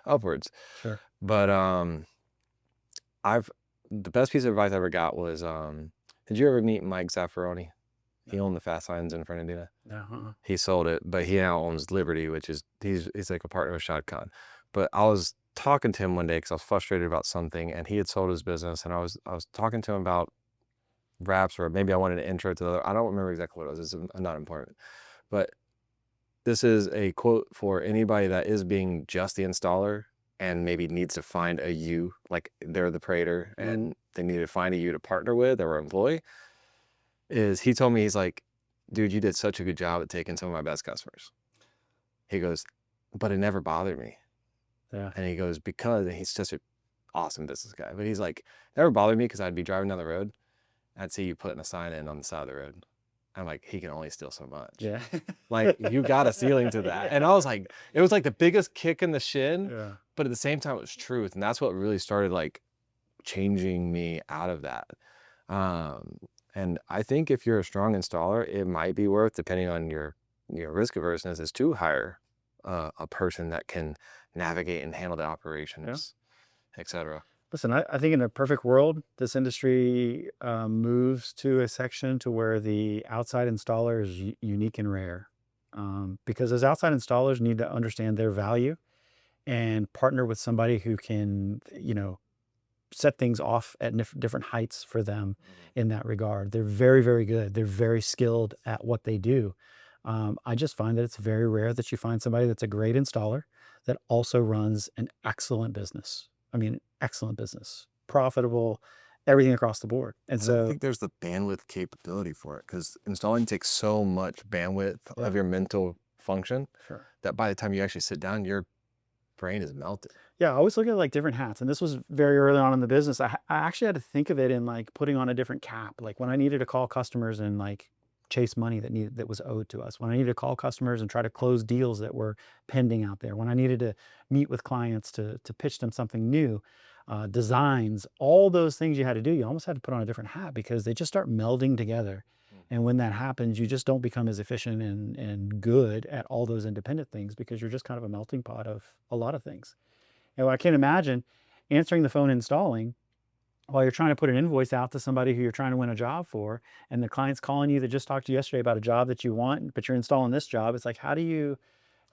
upwards. Sure. But I've the best piece of advice I ever got was did you ever meet Mike Zaffaroni? He owned the Fast Signs in Fernandina. No. He sold it, but he now owns Liberty, which is he's like a partner with Shad Khan. But I was talking to him one day because I was frustrated about something, and he had sold his business, and I was talking to him about wraps, or maybe I wanted an intro to the. I don't remember exactly what it was. It's not important, but this is a quote for anybody that is being just the installer and maybe needs to find a you, like they're the prater, and they need to find a you to partner with or employ. Is he told me, he's like, dude, you did such a good job at taking some of my best customers. He goes, but it never bothered me. Yeah. And he goes, because he's such an awesome business guy. But he's like, it never bothered me because I'd be driving down the road. I'd see you putting a sign in on the side of the road. I'm like, he can only steal so much. Yeah. Like, you got a ceiling to that. And I was like, it was like the biggest kick in the shin, Yeah. but at the same time, it was truth. And that's what really started like changing me out of that. And I think if you're a strong installer, it might be worth, depending on your risk averseness, is to hire a person that can navigate and handle the operations, etc. Listen, I think in a perfect world, this industry moves to a section to where the outside installer is unique and rare. Because those outside installers need to understand their value and partner with somebody who can, set things off at different heights for them in that regard. They're very, very good. They're very skilled at what they do. I just find that it's very rare that you find somebody that's a great installer that also runs an excellent business. I mean, excellent business, profitable, everything across the board. And I don't so, think there's the bandwidth capability for it, because installing takes so much bandwidth Yeah. of your mental function sure. that by the time you actually sit down, your brain is melted. Yeah, I always look at like different hats. And this was very early on in the business. I actually had to think of it in like putting on a different cap. Like when I needed to call customers and like chase money that was owed to us. When I needed to call customers and try to close deals that were pending out there. When I needed to meet with clients to pitch them something new, designs, all those things you had to do. You almost had to put on a different hat because they just start melding together. And when that happens, you just don't become as efficient and good at all those independent things because you're just kind of a melting pot of a lot of things. And I can't imagine answering the phone installing while you're trying to put an invoice out to somebody who you're trying to win a job for, and the client's calling you that just talked to you yesterday about a job that you want, but you're installing this job. It's like, how do you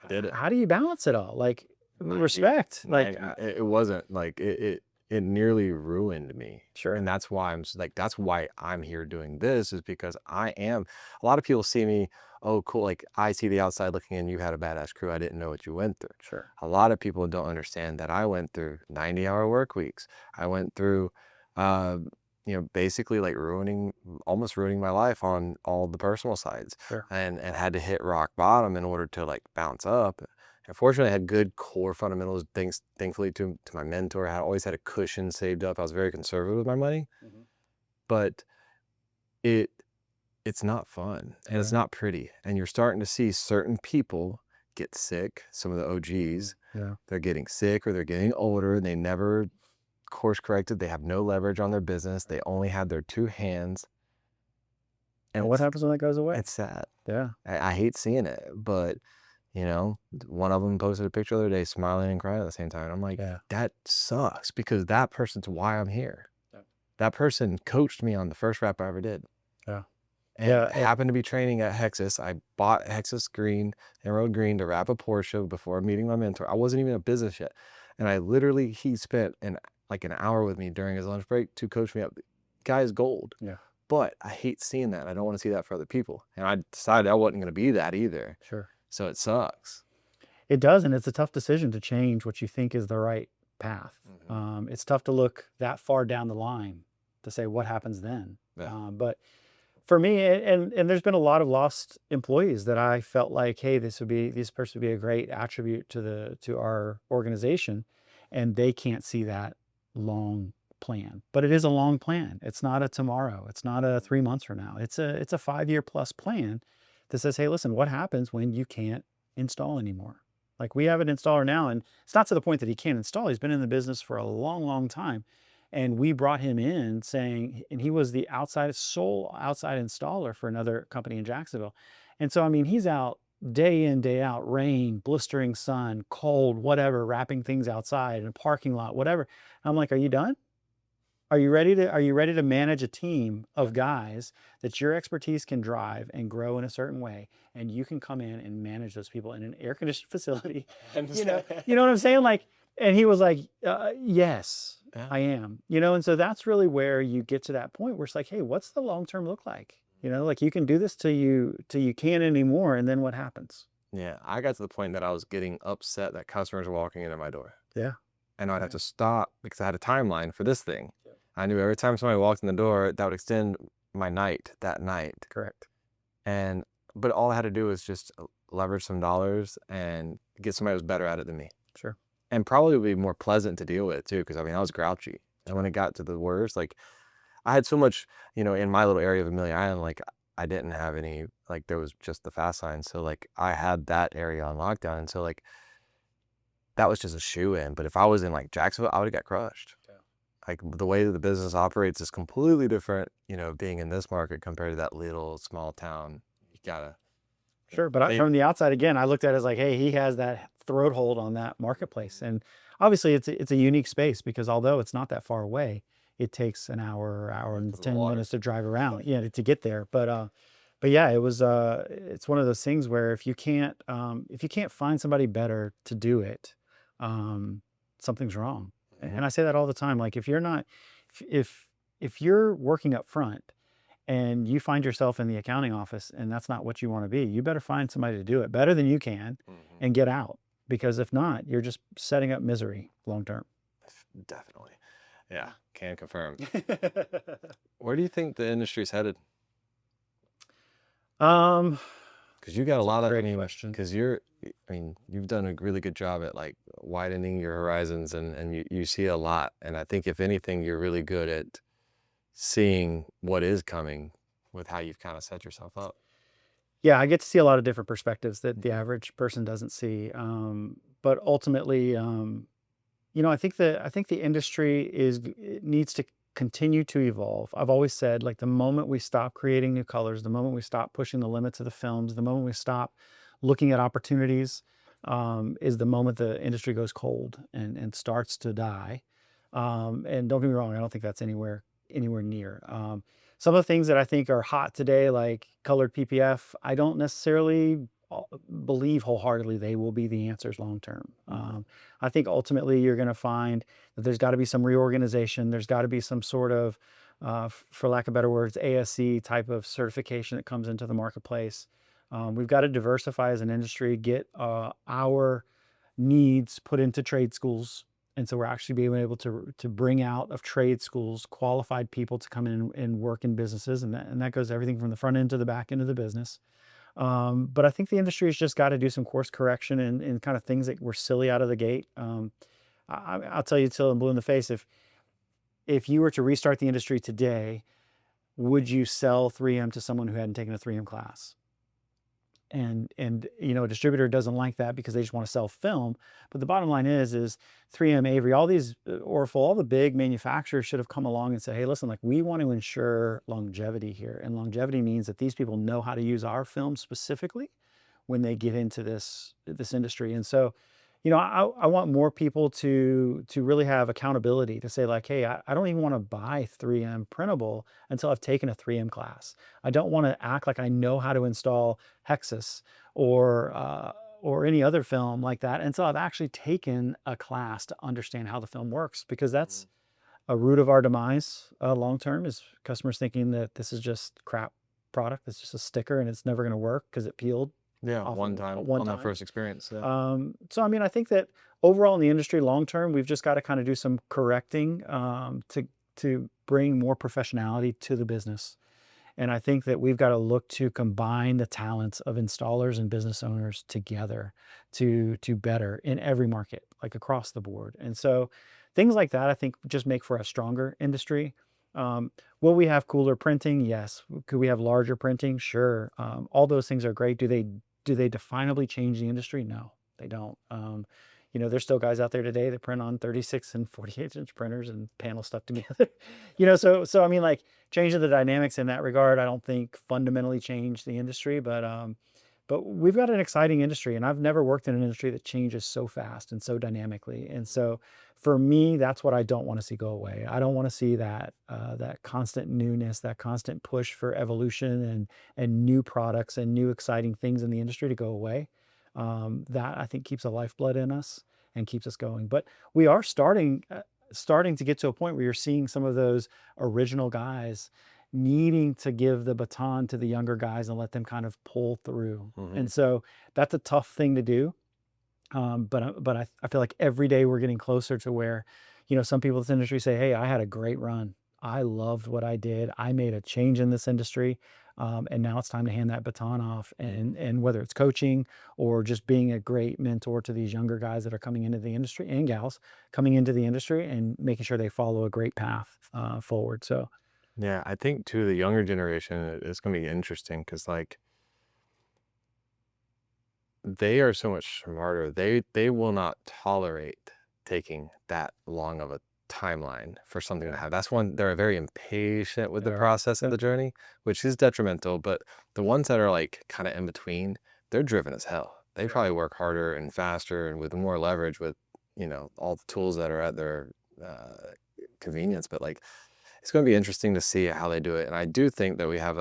Did it. how do you balance it all? Like respect. Like It wasn't like it nearly ruined me. Sure. And that's why that's why I'm here doing this, is because a lot of people see me, oh cool, like I see the outside looking in, you had a badass crew, I didn't know what you went through. Sure. A lot of people don't understand that I went through 90-hour work weeks. I went through basically like almost ruining my life on all the personal sides. Sure. And had to hit rock bottom in order to like bounce up. And fortunately, I had good core fundamentals, thankfully to my mentor. I always had a cushion saved up. I was very conservative with my money, but it's not fun, and it's not pretty. And you're starting to see certain people get sick. Some of the OGs, Yeah. they're getting sick, or they're getting older, and they never course corrected. They have no leverage on their business. They only have their two hands. And what happens when that goes away? It's sad. Yeah. I hate seeing it, but one of them posted a picture the other day smiling and crying at the same time. I'm like, Yeah. that sucks, because that person's why I'm here. Yeah. That person coached me on the first wrap I ever did. Yeah. And Yeah, happened to be training at Hexus. I bought Hexus green, Emerald green, to wrap a Porsche before meeting my mentor. I wasn't even a business yet. And he spent an hour with me during his lunch break to coach me up. Guy is gold. Yeah. But I hate seeing that. I don't want to see that for other people. And I decided I wasn't going to be that either. Sure. So it sucks. It does, and it's a tough decision to change what you think is the right path. It's tough to look that far down the line to say what happens then. Yeah. But for me, and there's been a lot of lost employees that I felt like, hey, this person would be a great attribute to our organization, and they can't see that long plan. But it is a long plan. It's not a tomorrow. It's not a 3 months from now. It's a 5 year plus plan that says, hey, listen, what happens when you can't install anymore? Like we have an installer now, and it's not to the point that he can't install. He's been in the business for a long, long time. And we brought him in saying, and he was the sole outside installer for another company in Jacksonville. And so, I mean, he's out day in, day out, rain, blistering sun, cold, whatever, wrapping things outside in a parking lot, whatever. I'm like, are you done? Are you ready to manage a team of guys that your expertise can drive and grow in a certain way, and you can come in and manage those people in an air conditioned facility? You know what I'm saying? Like, and he was like, yes, Yeah. I am. And so that's really where you get to that point where it's like, hey, what's the long term look like? Like you can do this till you can't anymore, and then what happens? Yeah, I got to the point that I was getting upset that customers were walking into my door. Yeah. And I'd have to stop because I had a timeline for this thing. I knew every time somebody walked in the door, that would extend my night that night. Correct. But all I had to do was just leverage some dollars and get somebody who was better at it than me. Sure. And probably would be more pleasant to deal with too, because I mean, I was grouchy. And when it got to the worst, like I had so much, in my little area of Amelia Island, like I didn't have any, like there was just the fast sign. So like I had that area on lockdown. And so like that was just a shoe in. But if I was in like Jacksonville, I would have got crushed. Like the way that the business operates is completely different, being in this market compared to that little small town. You gotta. Sure, but from the outside, again, I looked at it as like, hey, he has that throat hold on that marketplace, and obviously, it's a unique space because although it's not that far away, it takes an hour and For the 10 minutes to drive around, yeah, to get there. But yeah, it's one of those things where if you can't find somebody better to do it, something's wrong. And I say that all the time. Like if you're not, if if you're working up front and you find yourself in the accounting office and that's not what you want to be, you better find somebody to do it better than you can Mhm. and get out. Because if not, you're just setting up misery long term. Definitely. Yeah, can confirm. Where do you think the industry's headed? um, Because you got a that's a lot of, great question. because you've done a really good job at like widening your horizons and you see a lot. And I think if anything, you're really good at seeing what is coming with how you've kind of set yourself up. Yeah, I get to see a lot of different perspectives that the average person doesn't see. But ultimately, I think the industry it needs to continue to evolve. I've always said, like, the moment we stop creating new colors, the moment we stop pushing the limits of the films, the moment we stop looking at opportunities, is the moment the industry goes cold and starts to die. And don't get me wrong, I don't think that's anywhere near. Some of the things that I think are hot today, like colored PPF, I don't necessarily believe wholeheartedly they will be the answers long term. I think ultimately you're going to find that there's got to be some reorganization. There's got to be some sort of, for lack of better words, ASC type of certification that comes into the marketplace. We've got to diversify as an industry, get our needs put into trade schools. And so we're actually being able to bring out of trade schools qualified people to come in and work in businesses. And that goes everything from the front end to the back end of the business. But I think the industry has just got to do some course correction and kind of things that were silly out of the gate. I'll tell you till I'm blue in the face. If you were to restart the industry today, would you sell 3M to someone who hadn't taken a 3M class? And a distributor doesn't like that because they just want to sell film. But the bottom line is 3M, Avery, all these Orful, all the big manufacturers should have come along and said, hey, listen, like we want to ensure longevity here. And longevity means that these people know how to use our film specifically when they get into this industry. And so, I want more people to really have accountability to say like, hey, I don't even want to buy 3M printable until I've taken a 3M class. I don't want to act like I know how to install Hexus or any other film like that until I've actually taken a class to understand how the film works, because that's a root of our demise long term, is customers thinking that this is just crap product. It's just a sticker and it's never going to work because it peeled Yeah, off one time one on that time. first experience. Yeah. So I mean, I think that overall in the industry, long term, we've just got to kind of do some correcting to bring more professionality to the business. And I think that we've got to look to combine the talents of installers and business owners together to better in every market, like across the board. And so things like that, I think, just make for a stronger industry. Will we have cooler printing? Yes. Could we have larger printing? Sure. All those things are great. Do they definably change the industry? No, they don't. There's still guys out there today that print on 36 and 48-inch printers and panel stuff together. So I mean, like, changing the dynamics in that regard, I don't think fundamentally changed the industry, but we've got an exciting industry, and I've never worked in an industry that changes so fast and so dynamically. And so for me, that's what I don't want to see go away. I don't want to see that constant newness, that constant push for evolution and new products and new exciting things in the industry to go away. That I think keeps a lifeblood in us and keeps us going. But we are starting to get to a point where you're seeing some of those original guys needing to give the baton to the younger guys and let them kind of pull through. Hmm. And so that's a tough thing to do. But I feel like every day we're getting closer to where, some people in this industry say, "Hey, I had a great run. I loved what I did. I made a change in this industry, and now it's time to hand that baton off." And whether it's coaching or just being a great mentor to these younger guys that are coming into the industry and gals coming into the industry and making sure they follow a great path forward. So Yeah, I think too the younger generation is going to be interesting because like they are so much smarter. They will not tolerate taking that long of a timeline for something to yeah, happen. That's one they're very impatient with they the are. process of Yeah, the journey, which is detrimental. But the ones that are like kind of in between, they're driven as hell. They yeah, probably work harder and faster and with more leverage with all the tools that are at their uh, convenience. But like it's going to be interesting to see how they do it. And I do think that we have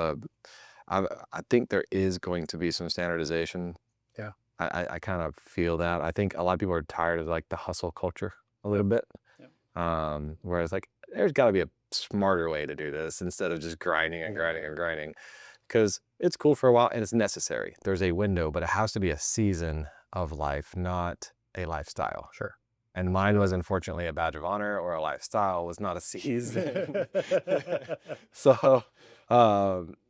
I think there is going to be some standardization. yeah, I kind of feel that. I think a lot of people are tired of like the hustle culture a little yep, bit. yep, Whereas like there's got to be a smarter way to do this instead of just grinding and grinding yeah, and grinding because it's cool for a while and it's necessary. There's a window, but it has to be a season of life, not a lifestyle. sure. And mine was unfortunately a badge of honor or a lifestyle was not a season. So,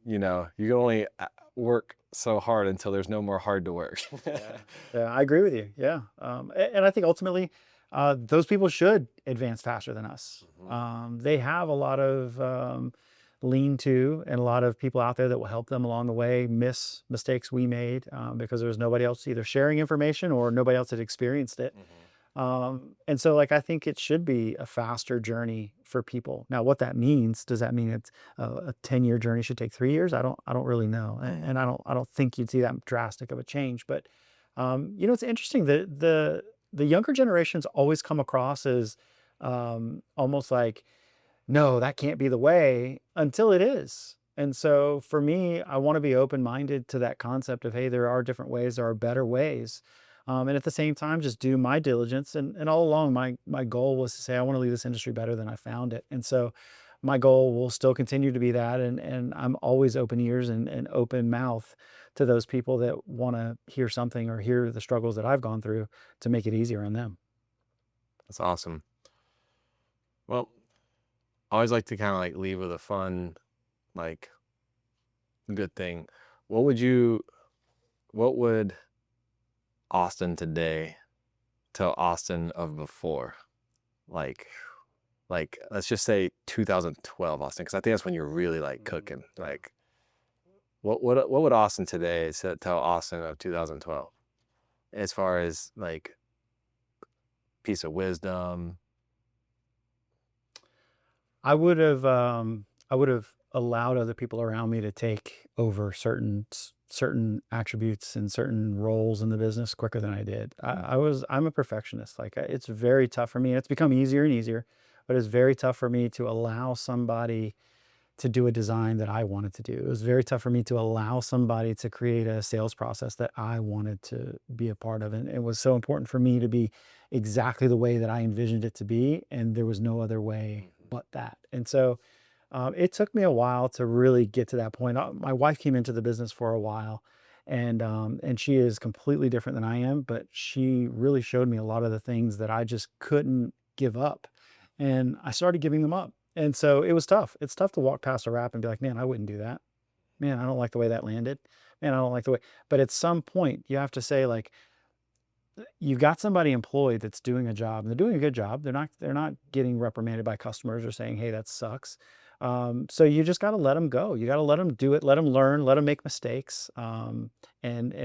you can only work so hard until there's no more hard to work. Yeah, yeah, I agree with you. Yeah, and I think ultimately, those people should advance faster than us. Mhm. They have a lot of lean to, and a lot of people out there that will help them along the way miss mistakes we made because there was nobody else either sharing information or nobody else had experienced it. Mhm. And so, like, I think it should be a faster journey for people. Now, what that means, does that mean it's a 10-year journey should take 3 years? I don't really know. And I don't think you'd see that drastic of a change. But, it's interesting that the younger generations always come across as almost like, no, that can't be the way until it is. And so for me, I want to be open-minded to that concept of, hey, there are different ways, there are better ways. And at the same time, just do my diligence. And all along, my goal was to say, I want to leave this industry better than I found it. And so my goal will still continue to be that. And I'm always open ears and open mouth to those people that want to hear something or hear the struggles that I've gone through to make it easier on them. That's awesome. Well, I always like to kind of like leave with a fun, like good thing. What would you, what would Austin today tell Austin of before? Like, let's just say 2012 Austin, because I think that's when you're really like Mhm. cooking. Like, what would Austin today tell Austin of 2012 as far as like piece of wisdom? I would have allowed other people around me to take over certain attributes and certain roles in the business quicker than I did. I'm a perfectionist. Like, it's very tough for me, and it's become easier and easier, but it's very tough for me to allow somebody to do a design that I wanted to do. It was very tough for me to allow somebody to create a sales process that I wanted to be a part of. And it was so important for me to be exactly the way that I envisioned it to be. And there was no other way Mhm. but that. And so it took me a while to really get to that point. My wife came into the business for a while, and she is completely different than I am, but she really showed me a lot of the things that I just couldn't give up, and I started giving them up. And so it was tough. It's tough to walk past a wrap and be like, man, I wouldn't do that. man, I don't like the way that landed. Man, I don't like the way. But at some point, you have to say like, you've got somebody employed that's doing a job and they're doing a good job. They're not getting reprimanded by customers or saying, "Hey, that sucks." So you just got to let them go. You got to let them do it, let them learn, let them make mistakes, and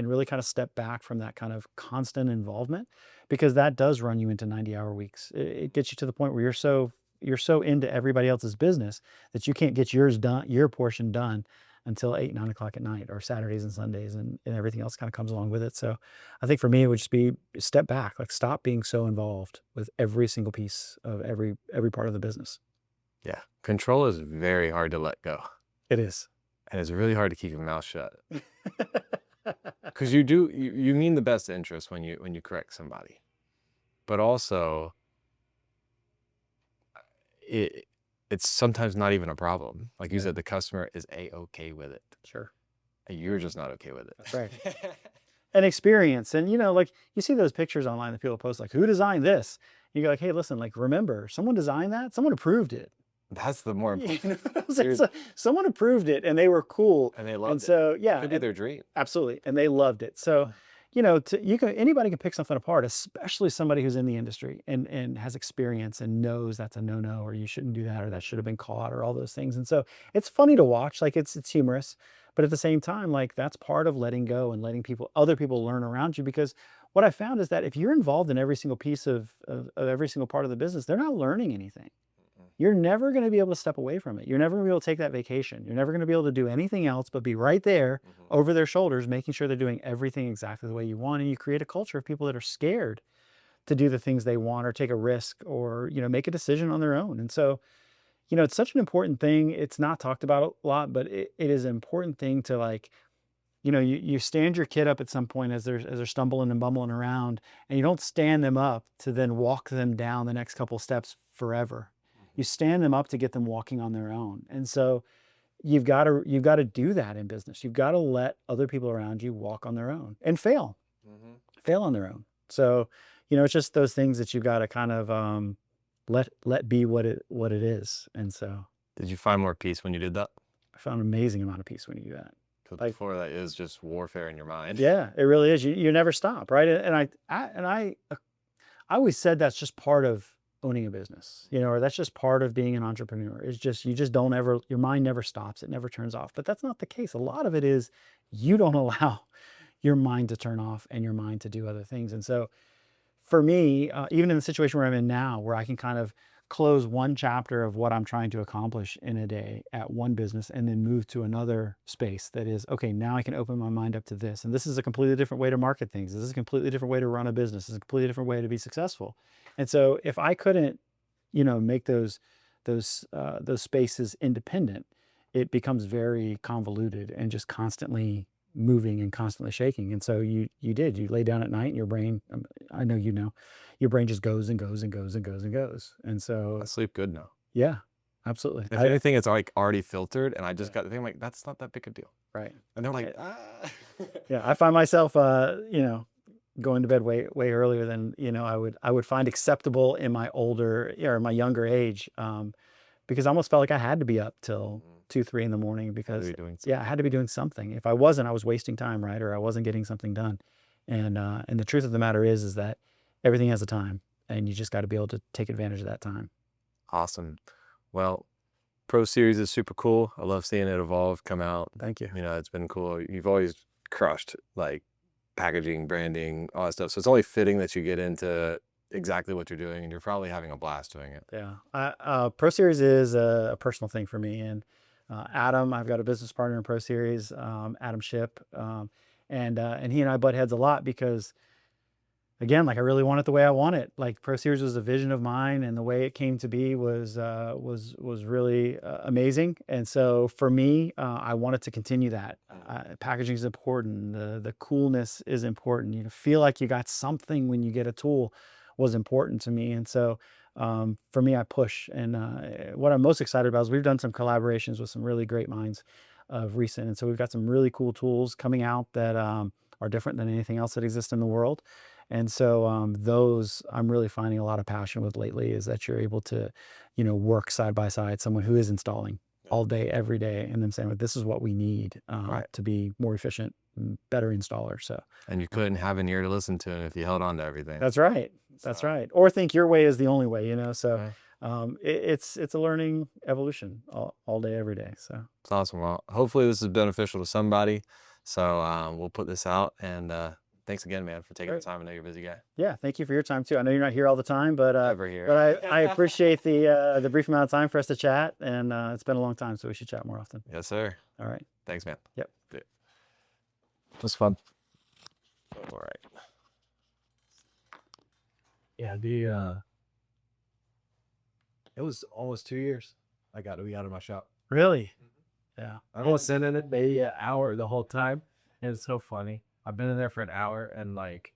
really kind of step back from that kind of constant involvement, because that does run you into 90-hour weeks. It gets you to the point where you're so into everybody else's business that you can't get yours done, your portion done, until 8, 9 o'clock at night, or Saturdays and Sundays, and everything else kind of comes along with it. So I think for me, it would just be step back, like stop being so involved with every single piece of every part of the business. Yeah. Control is very hard to let go. It is. And it's really hard to keep your mouth shut. Because you mean the best interest when you correct somebody. But also it's sometimes not even a problem. Like you Yeah. said, the customer is A-okay with it. Sure. And you're just not okay with it. That's right. And experience. And like you see those pictures online that people post, like, who designed this? You go like, hey, listen, like, remember, someone designed that, someone approved it. That's the more You know what I'm saying? Dude. So someone approved it and they were cool. And they And loved it. so, yeah, Could be their dream. absolutely. And they loved it. So, anybody can pick something apart, especially somebody who's in the industry and has experience and knows that's a no-no, or you shouldn't do that, or that should have been caught, or all those things. And so it's funny to watch, like it's humorous, but at the same time, like that's part of letting go and letting other people learn around you. Because what I found is that if you're involved in every single piece of every single part of the business, they're not learning anything. You're never going to be able to step away from it. You're never going to be able to take that vacation. You're never going to be able to do anything else but be right there over their shoulders, making sure they're doing everything exactly the way you want. And you create a culture of people that are scared to do the things they want, or take a risk, or, make a decision on their own. And so, it's such an important thing. It's not talked about a lot, but it is an important thing to, like, you stand your kid up at some point as they're stumbling and bumbling around, and you don't stand them up to then walk them down the next couple steps forever. You stand them up to get them walking on their own. And so you've got to do that in business. You've got to let other people around you walk on their own and fail on their own. So, it's just those things that you've got to kind of let be what it is. And so Did you find more peace when you did that? I found an amazing amount of peace when you do that. Because Like, before that is just warfare in your mind. yeah, it really is. You never stop, right? And I always said that's just part of owning a business, or that's just part of being an entrepreneur. It's just, you just don't ever, your mind never stops. It never turns off. But that's not the case. A lot of it is you don't allow your mind to turn off and your mind to do other things. And so for me, even in the situation where I'm in now, where I can kind of close one chapter of what I'm trying to accomplish in a day at one business, and then move to another space that is, okay, now I can open my mind up to this. And this is a completely different way to market things. This is a completely different way to run a business. This is a completely different way to be successful. And so if I couldn't, make those spaces independent, it becomes very convoluted and just constantly moving and constantly shaking. And so you lay down at night and your brain, I know, your brain just goes and goes and goes and goes and goes. And so I sleep good now. yeah, absolutely. If anything, it's like already filtered, and I just got the thing, like, that's not that big a deal. Right. And they're like, Yeah, I find myself going to bed way earlier than I would find acceptable in my older, or my younger age, because I almost felt like I had to be up till 2, 3 in the morning, because I had to be doing something. If I wasn't, I was wasting time, right? Or I wasn't getting something done. And the truth of the matter is that everything has a time, and you just got to be able to take advantage of that time. Awesome. Well, Pro Series is super cool. I love seeing it evolve, come out. Thank you. It's been cool. You've always crushed, like, packaging, branding, all that stuff. So it's only fitting that you get into exactly what you're doing, and you're probably having a blast doing it. Yeah. Pro Series is a personal thing for me. And Adam, I've got a business partner in Pro Series, Adam Ship, and he and I butt heads a lot because, again, like, I really want it the way I want it. Like, Pro Series was a vision of mine, and the way it came to be was really amazing. And so for me, I wanted to continue that. Packaging is important. The coolness is important. Feel like you got something when you get a tool was important to me. And so for me, I push. And what I'm most excited about is we've done some collaborations with some really great minds of recent. And so we've got some really cool tools coming out that are different than anything else that exists in the world. And so those I'm really finding a lot of passion with lately, is that you're able to, work side by side someone who is installing all day, every day, and them saying, well, this is what we need Right. to be more efficient and better installer. So And you couldn't have an ear to listen to him if you held on to everything. that's right. That's So, right. Or think your way is the only way, you know? So yeah, it's a learning evolution all day, every day. So it's awesome. Well, hopefully this is beneficial to somebody. So we'll put this out, and thanks again, man, for taking the great. time. I know you're a busy guy. Yeah, thank you for your time too. I know you're not here all the time, but Never here. I appreciate the brief amount of time for us to chat, and it's been a long time, so we should chat more often. Yes, sir. All right. Thanks, man. Yep. It was fun. All right. Yeah, it was almost 2 years I got to be out of my shop. Really? Yeah. I was sitting in it maybe an hour the whole time. And it's so funny. I've been in there for an hour and like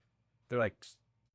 they're like